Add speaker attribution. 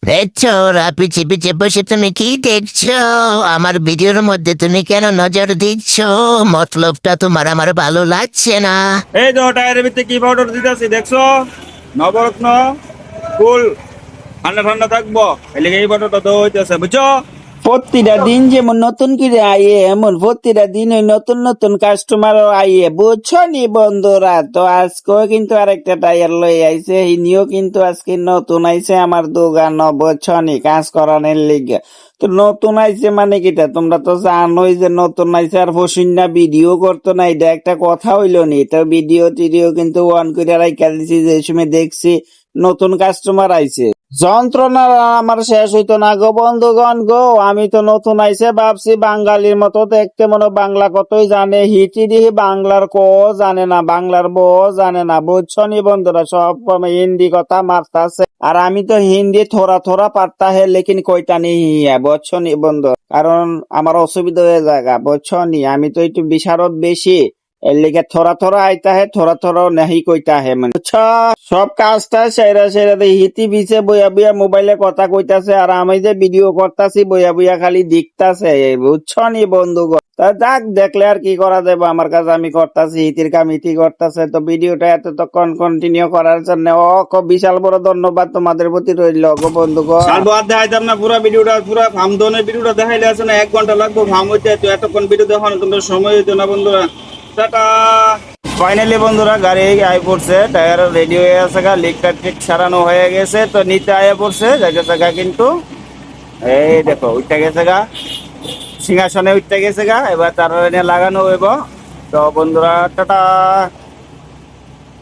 Speaker 1: ছোড়া পিছে পিছে বসে তুমি কি দেখছো? আমার ভিডিওর মধ্যে তুমি কেন নজর দিচ্ছ? মতলবটা তোমার আমার ভালো লাগছে না।
Speaker 2: এই তো টায়ারের ভিতরে কি পাউডার দিতেছি দেখছো? নবরত্ন কুল। ঠান্ডা ঠান্ডা থাকবো এদিকে এই পাউডারটা তো হইতেছে বুঝছো?
Speaker 3: প্রতিটা দিন যেমন নতুন করে আইয়ে এমন প্রতিটা দিন ওই নতুন নতুন কাস্টমার আইয়ে বুঝছো নি বন্ধুরা। তো আজকেও কিন্তু আরেকটা টায়ার লই আইছে, ইনিও কিন্তু আজকে নতুন আইছে আমার দোকান, বুঝছো নি, কাজ করানোর লিগে। তো নতুন আইছে মানে কিটা, তোমরা তো জানোই যে নতুন আইছে আর ফসিনা ভিডিও করতো না, এটা একটা কথা হইলো নি। তো ভিডিও টিডিও কিন্তু অন করে রাইখা দিছি, যে সময় দেখছি নতুন কাস্টমার আইছে যন্ত্রণা আমার শেষ হইতো না গো বন্ধুগণ গো। আমি তো নতুন আইসে ভাবছি বাঙালির মতো দেখতে, মনে হয় বাংলা কতই জানে, হিটি দিহি বাংলার ক জানে না, বাংলার ব জানে না, বুঝছো নি বন্ধুরা। সব হিন্দি কথা মারতাছে আর আমি তো হিন্দি থোড়া থোড়া পারতা হে, লেকিন কইতা নি হিয়া, বুঝছো নি বন্ধু। কারণ আমার অসুবিধা হয়ে জায়গা, বুঝছো নি, আমি তো একটু বিশারদ বেশি, এর লিগে থোড়া থোড়া আইতা হে, থোড়া থোড়া নেহি কইতা হে, মানে বুঝছো। সব কাজটা সেরা সেরা হিতি বিছে বইয়া বইয়া মোবাইলে কথা কইতাছে, আর আমি যে ভিডিও করতাছি বইয়া বইয়া খালি দেখতাছে, বুঝছো নি বন্ধুগণ। তা যাক, দেখলে আর কি করা যাবে, আমার কাছে আমি করতাছি, হিতির কাম হিতি করতেছে। তো ভিডিওটা এতক্ষণ কন্টিনিউ করার জন্য বিশাল বড় ধন্যবাদ তোমাদের প্রতি রইল গো বন্ধুগণ।
Speaker 2: সালবো আর দেখাইতাম না পুরো ভিডিওটা, পুরো ফার্ম ধনের ভিডিওটা দেখাইলে আছে না 1 ঘন্টা লাগবে ফার্ম হইতে, তো এতক্ষণ ভিডিও দেখানো তোমাদের সময় হইতো না বন্ধুরা। টাটা। ফাইনালি বন্ধুরা গাড়ি আয় পড়ছে, টায়ার রেডি হয়ে আছে, লিকটা ঠিক সারানো হয়ে গেছে, তো নিচে আয় পড়ছে যাইতেছে গা, কিন্তু এই দেখো উঠতে গেছে গা, সিংহাসনে উঠতে গেছে গা, এবার তার লাগানো হইব। তো বন্ধুরা টাটা।